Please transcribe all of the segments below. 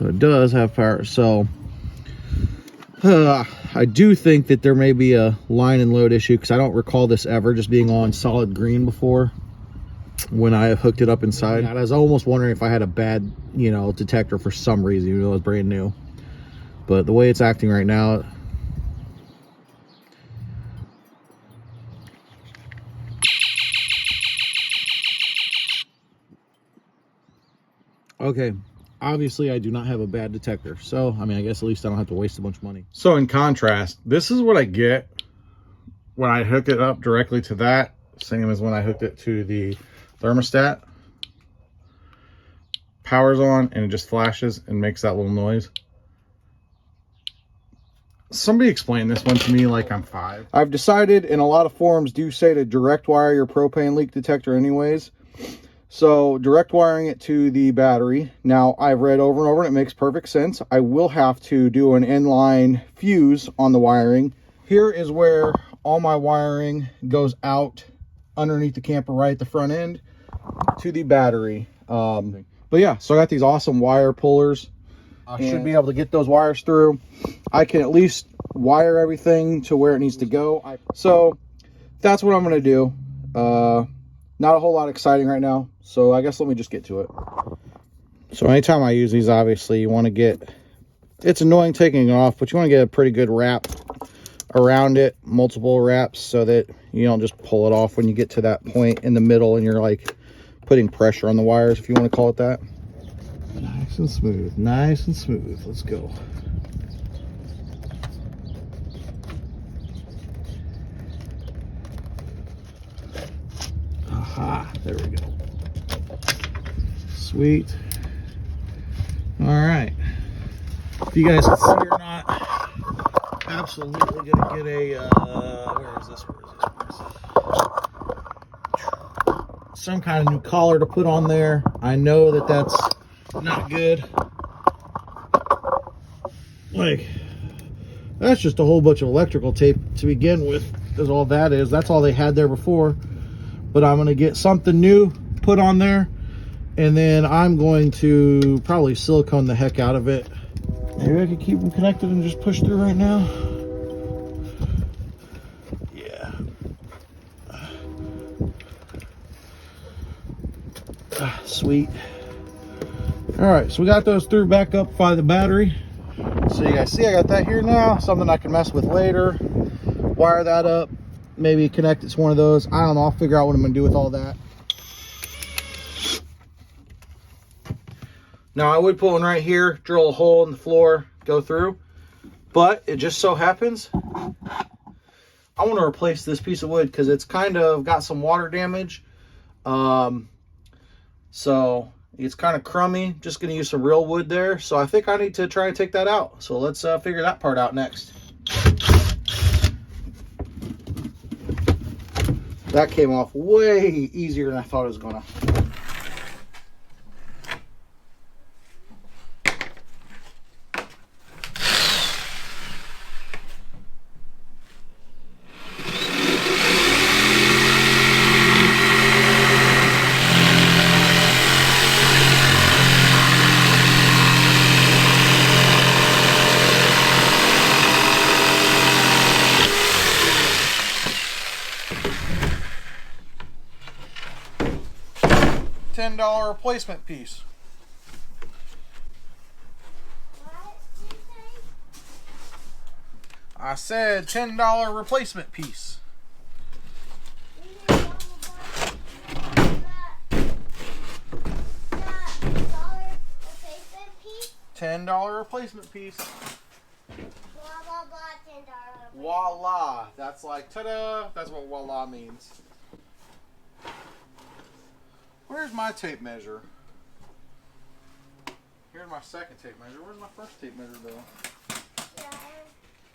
So it does have power. So I do think that there may be a line and load issue, because I don't recall this ever just being on solid green before when I hooked it up inside. And I was almost wondering if I had a bad, you know, detector for some reason, even though it was brand new. But the way it's acting right now, okay, obviously I do not have a bad detector. So, I mean, I guess at least I don't have to waste a bunch of money. So in contrast, this is what I get when I hook it up directly to that, same as when I hooked it to the thermostat. Power's on and it just flashes and makes that little noise. Somebody explain this one to me like I'm 5. I've decided, and a lot of forums do say, to direct wire your propane leak detector anyways. So direct wiring it to the battery. Now, I've read over and over and it makes perfect sense. I will have to do an inline fuse on the wiring. Here is where all my wiring goes out underneath the camper, right at the front end, to the battery. But yeah, so I got these awesome wire pullers. I should be able to get those wires through. I can at least wire everything to where it needs to go. So that's what I'm going to do. Not a whole lot exciting right now, so I guess let me just get to it. So anytime I use these, obviously you want to get, it's annoying taking it off, but you want to get a pretty good wrap around it, multiple wraps, so that you don't just pull it off when you get to that point in the middle and you're like putting pressure on the wires, if you want to call it that. Nice and smooth, nice and smooth. Let's go. Aha, there we go. Sweet. All right. If you guys can see or not, absolutely gonna get a, where is this? Some kind of new collar to put on there. I know that that's not good. Like, that's just a whole bunch of electrical tape to begin with, is all that is. That's all they had there before. But I'm going to get something new put on there, and then I'm going to probably silicone the heck out of it. Maybe I could keep them connected and just push through right now. Yeah. Sweet. All right, so we got those through back up by the battery. So you guys see I got that here now, something I can mess with later. Wire that up, maybe connect it to one of those. I don't know, I'll figure out what I'm gonna do with all that. Now I would put one right here, drill a hole in the floor, go through, but it just so happens I want to replace this piece of wood because it's kind of got some water damage. So it's kind of crummy. Just going to use some real wood there. So I think I need to try and take that out. So let's figure that part out next. That came off way easier than I thought it was going to. $10 replacement piece. What did you say? I said $10 replacement piece. $10 replacement piece. Blah blah blah. $10. Voila. That's like ta-da. That's what voila means. Where's my tape measure? Here's my second tape measure. Where's my first tape measure though? Yeah.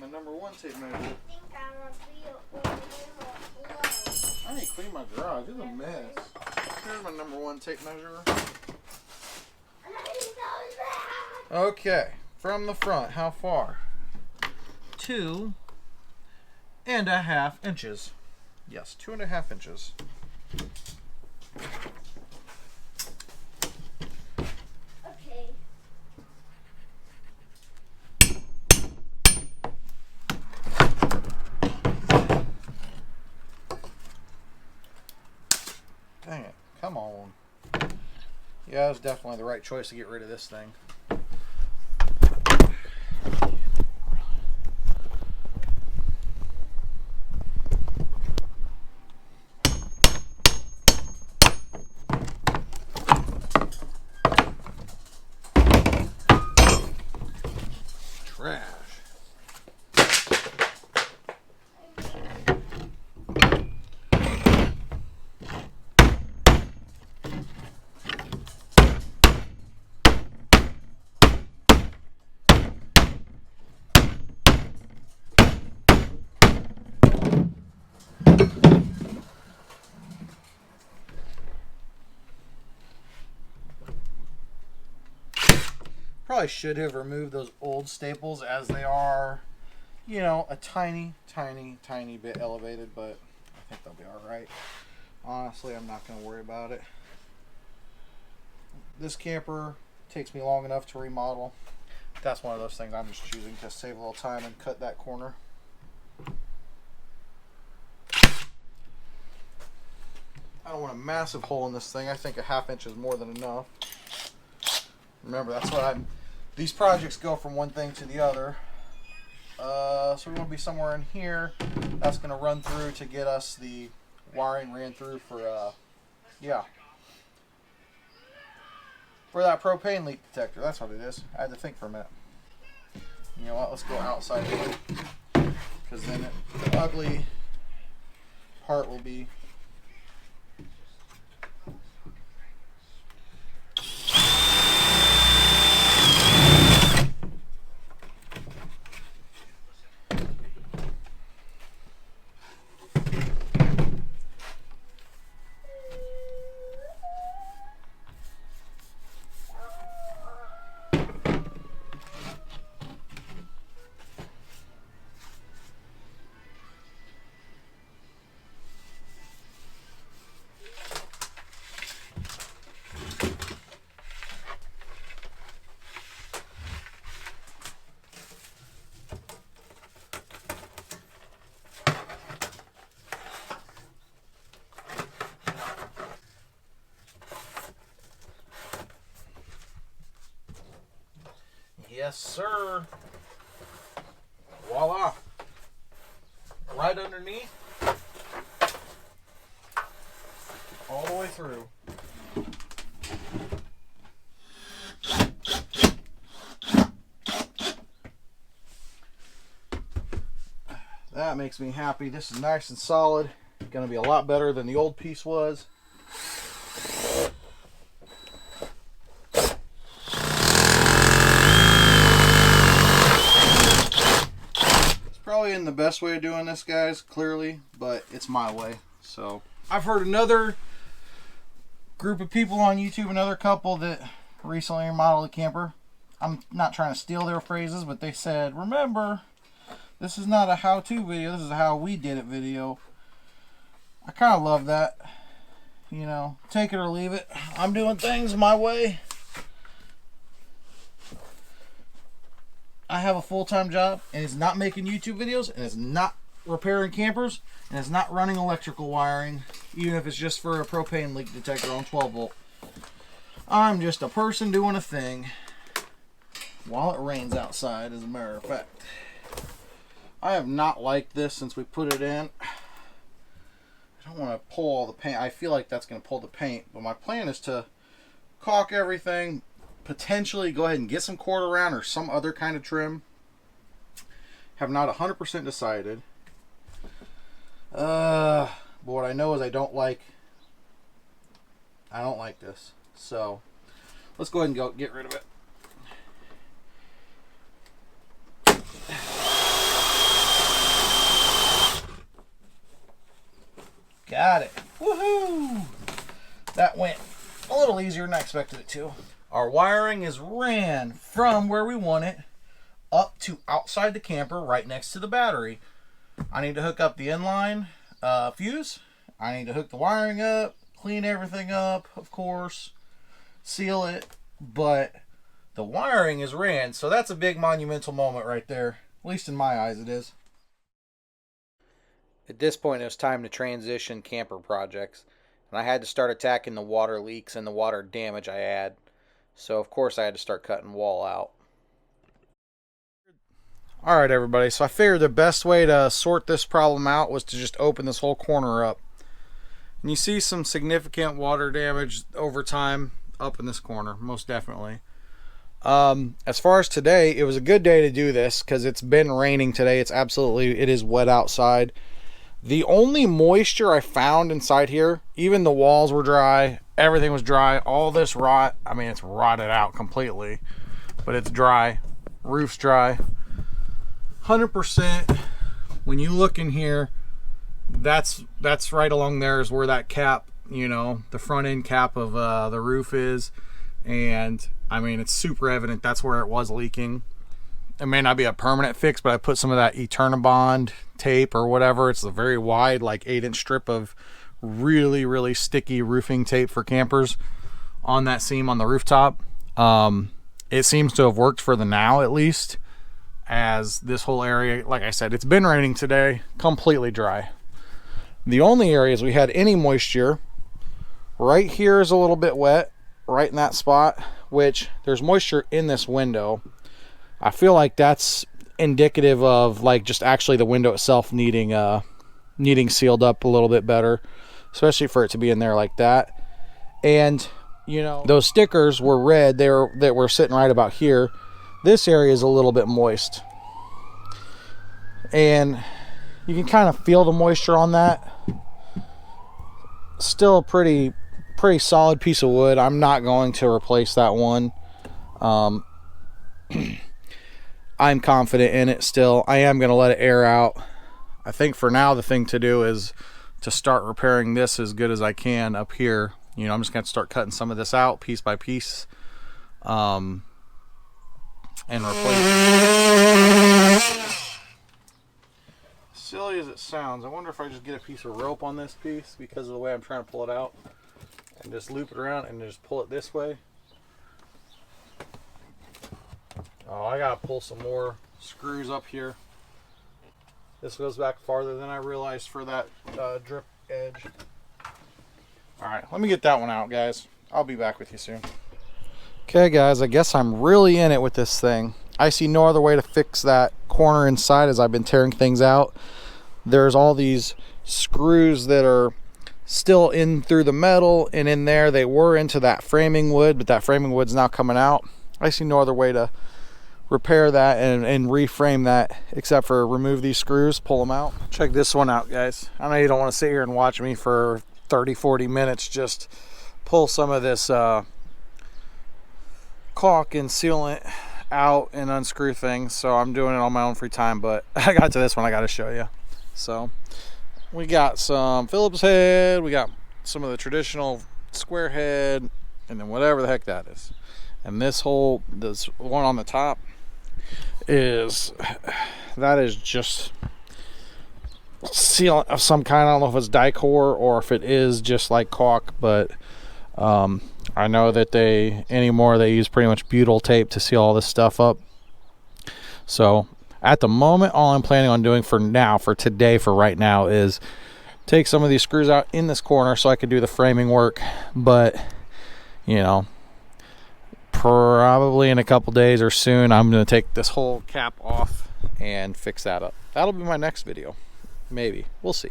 My number one tape measure. I think I'm gonna be over here. I need to clean my garage. It's a mess. Here's my number one tape measure. Okay, from the front, how far? 2.5 inches. Yes, 2.5 inches. Okay. Yeah, it was definitely the right choice to get rid of this thing. Trash. Probably should have removed those old staples as they are, you know, a tiny bit elevated, but I think they'll be alright. Honestly, I'm not going to worry about it. This camper takes me long enough to remodel. That's one of those things I'm just choosing to save a little time and cut that corner. I don't want a massive hole in this thing. I think a 1/2 inch is more than enough. Remember, that's what these projects go from one thing to the other. So we're going to be somewhere in here. That's going to run through to get us the wiring ran through for, yeah. For that propane leak detector. That's what it is. I had to think for a minute. You know what? Let's go outside of it. Because then the ugly part will be... Yes, sir. Voila. Right underneath. All the way through. That makes me happy. This is nice and solid. Going to be a lot better than the old piece was. Probably in the best way of doing this, guys, clearly, but it's my way. So I've heard another group of people on YouTube, another couple that recently remodeled a camper. I'm not trying to steal their phrases, but they said, remember, this is not a how-to video, this is a how we did it video. I kind of love that. You know, take it or leave it. I'm doing things my way. I have a full-time job, and it's not making YouTube videos, and it's not repairing campers, and it's not running electrical wiring, even if it's just for a propane leak detector on 12 volt. I'm just a person doing a thing while it rains outside, as a matter of fact. I have not liked this since we put it in. I don't want to pull all the paint. I feel like that's going to pull the paint, but my plan is to caulk everything, potentially go ahead and get some quarter round or some other kind of trim. Have not 100% decided. But what I know is I don't like this. So let's go ahead and go get rid of it. Got it. Woohoo! That went a little easier than I expected it to. Our wiring is ran from where we want it up to outside the camper right next to the battery. I need to hook up the inline fuse. I need to hook the wiring up, clean everything up, of course, seal it, but the wiring is ran, so that's a big monumental moment right there. At least in my eyes it is. At this point, it was time to transition camper projects. and I had to start attacking the water leaks and the water damage I had. So of course I had to start cutting wall out. All right, everybody, so I figured the best way to sort this problem out was to just open this whole corner up. And you see some significant water damage over time up in this corner, most definitely. As far as today, it was a good day to do this because it's been raining today. It is wet outside. The only moisture I found inside here, even the walls were dry, everything was dry, all this rot, I mean, it's rotted out completely, but it's dry, roof's dry. 100%, when you look in here, that's right along there is where that cap, you know, the front end cap of the roof is. And I mean, it's super evident that's where it was leaking. It may not be a permanent fix, but I put some of that Eternabond tape or whatever. It's a very wide, like 8-inch strip of really, really sticky roofing tape for campers on that seam on the rooftop. It seems to have worked for the now, at least, as this whole area, like I said, it's been raining today, completely dry. The only areas we had any moisture, right here is a little bit wet, right in that spot, which there's moisture in this window. I feel like that's indicative of like just actually the window itself needing sealed up a little bit better, especially for it to be in there like that. And you know, those stickers were red, that were sitting right about here. This area is a little bit moist, and you can kind of feel the moisture on that. Still a pretty solid piece of wood. I'm not going to replace that one. I'm confident in it still. I am going to let it air out. I think for now the thing to do is to start repairing this as good as I can up here. You know, I'm just going to start cutting some of this out piece by piece. And replace it. Silly as it sounds, I wonder if I just get a piece of rope on this piece because of the way I'm trying to pull it out, and just loop it around and just pull it this way. Oh, I gotta pull some more screws up here. This goes back farther than I realized for that drip edge. Alright, let me get that one out, guys. I'll be back with you soon. Okay guys, I guess I'm really in it with this thing. I see no other way to fix that corner inside as I've been tearing things out. There's all these screws that are still in through the metal, and in there they were into that framing wood, but that framing wood's now coming out. I see no other way to repair that and reframe that except for remove these screws, pull them out. Check this one out, guys. I know you don't want to sit here and watch me for 30-40 minutes just pull some of this caulk and sealant out and unscrew things, so I'm doing it on my own free time, but I got to this one I got to show you. So we got some Phillips head, we got some of the traditional square head, and then whatever the heck that is. And this one on the top is just sealant of some kind. I don't know if it's Dicor or if it is just like caulk, but I know that they use pretty much butyl tape to seal all this stuff up. So at the moment, all I'm planning on doing for right now is take some of these screws out in this corner so I can do the framing work. But you know, probably in a couple days or soon, I'm going to take this whole cap off and fix that up. That'll be my next video. Maybe. We'll see.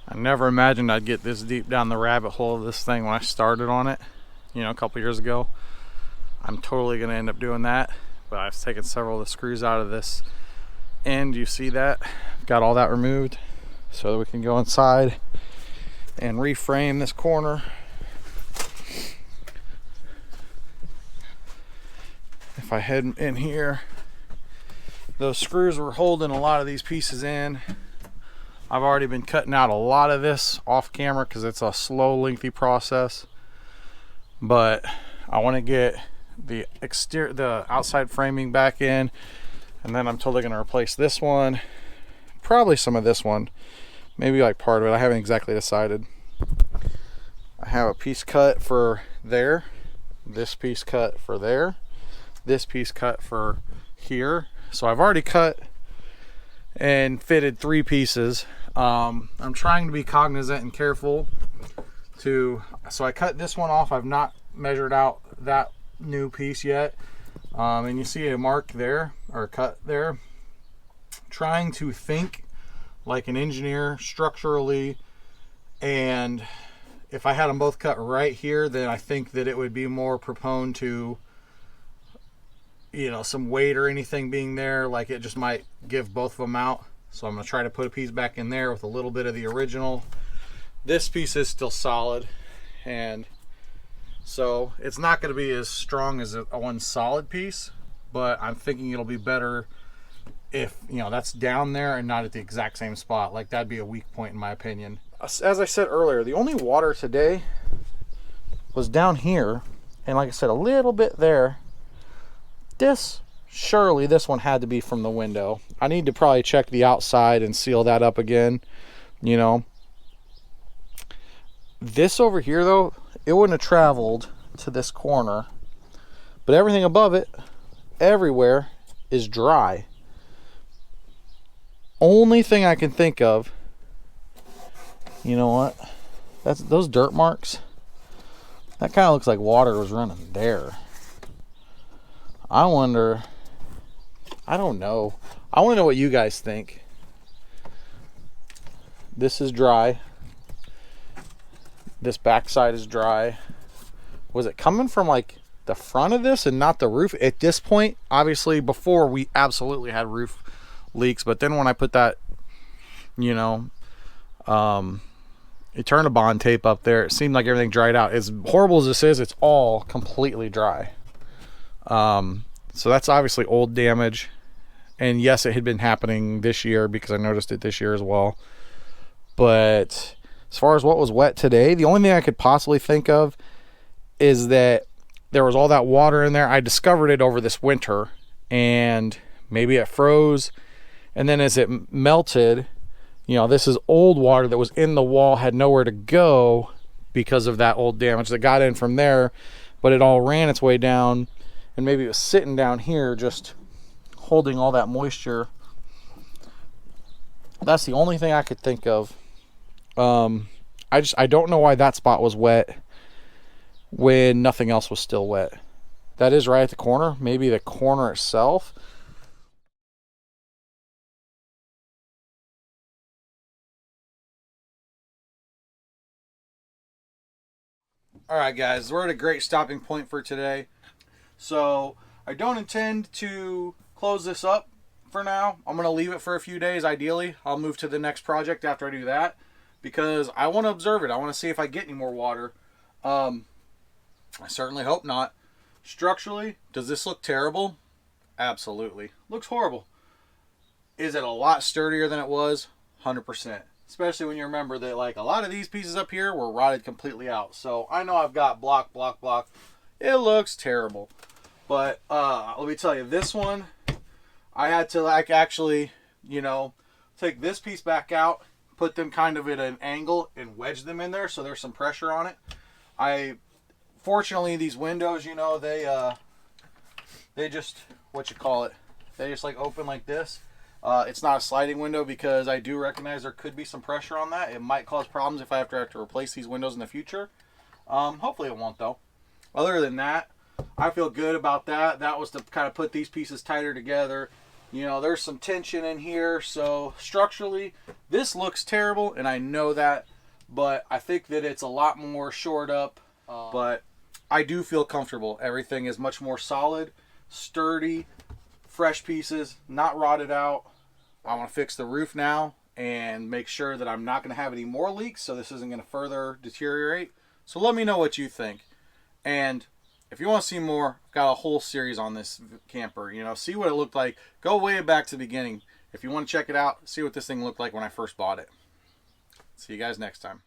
I never imagined I'd get this deep down the rabbit hole of this thing when I started on it, you know, a couple years ago. I'm totally going to end up doing that, but I've taken several of the screws out of this end. You see that? Got all that removed so that we can go inside and reframe this corner. If I head in here, those screws were holding a lot of these pieces in. I've already been cutting out a lot of this off camera because it's a slow, lengthy process. But I want to get the outside framing back in, and then I'm totally going to replace this one, probably some of this one, maybe like part of it. I haven't exactly decided. I have a piece cut for there, this piece cut for there, this piece cut for here. So I've already cut and fitted 3 pieces. I'm trying to be cognizant and careful so I cut this one off. I've not measured out that new piece yet. And you see a mark there, or a cut there. Trying to think like an engineer structurally, and if I had them both cut right here, then I think that it would be more prone to, you know, some weight or anything being there, like it just might give both of them out. So I'm going to try to put a piece back in there with a little bit of the original. This piece is still solid, and so it's not going to be as strong as a one solid piece, but I'm thinking it'll be better if, you know, that's down there and not at the exact same spot. Like, that'd be a weak point in my opinion. As I said earlier, the only water today was down here, and like I said, a little bit there. Surely this one had to be from the window. I need to probably check the outside and seal that up again, you know. This over here though, it wouldn't have traveled to this corner, but everything above it, everywhere, is dry. Only thing I can think of, you know what, that's those dirt marks, that kind of looks like water was running there. I wonder, I don't know, I want to know what you guys think. This is dry. This backside is dry. Was it coming from like the front of this and not the roof? At this point, obviously, before we absolutely had roof leaks, but then when I put that, you know, Eternabond tape up there, it seemed like everything dried out. As horrible as this is, it's all completely dry. So that's obviously old damage, and yes, it had been happening this year because I noticed it this year as well. But as far as what was wet today, the only thing I could possibly think of is that there was all that water in there. I discovered it over this winter, and maybe it froze, and then as it melted, you know, this is old water that was in the wall, had nowhere to go because of that old damage that got in from there, but it all ran its way down, and maybe it was sitting down here just holding all that moisture. That's the only thing I could think of. I don't know why that spot was wet when nothing else was still wet. That is right at the corner. Maybe the corner itself. All right, guys, we're at a great stopping point for today. So I don't intend to close this up for now. I'm going to leave it for a few days. Ideally, I'll move to the next project after I do that, because I want to observe it. I want to see if I get any more water. I certainly hope not. Structurally, does this look terrible? Absolutely. Looks horrible. Is it a lot sturdier than it was? 100%. Especially when you remember that, like, a lot of these pieces up here were rotted completely out. So I know I've got block. It looks terrible. But let me tell you, this one, I had to, like, actually, you know, take this piece back out, put them kind of at an angle and wedge them in there so there's some pressure on it. Fortunately, these windows, you know, they just, they just like open like this. It's not a sliding window because I do recognize there could be some pressure on that. It might cause problems if I have to replace these windows in the future. Hopefully it won't though. Other than that, I feel good about that. That was to kind of put these pieces tighter together. You know, there's some tension in here, so structurally, this looks terrible, and I know that, but I think that it's a lot more shored up, but I do feel comfortable. Everything is much more solid, sturdy, fresh pieces, not rotted out. I want to fix the roof now and make sure that I'm not going to have any more leaks, so this isn't going to further deteriorate. So let me know what you think. And if you want to see more, I've got a whole series on this camper. You know, see what it looked like. Go way back to the beginning. If you want to check it out, see what this thing looked like when I first bought it. See you guys next time.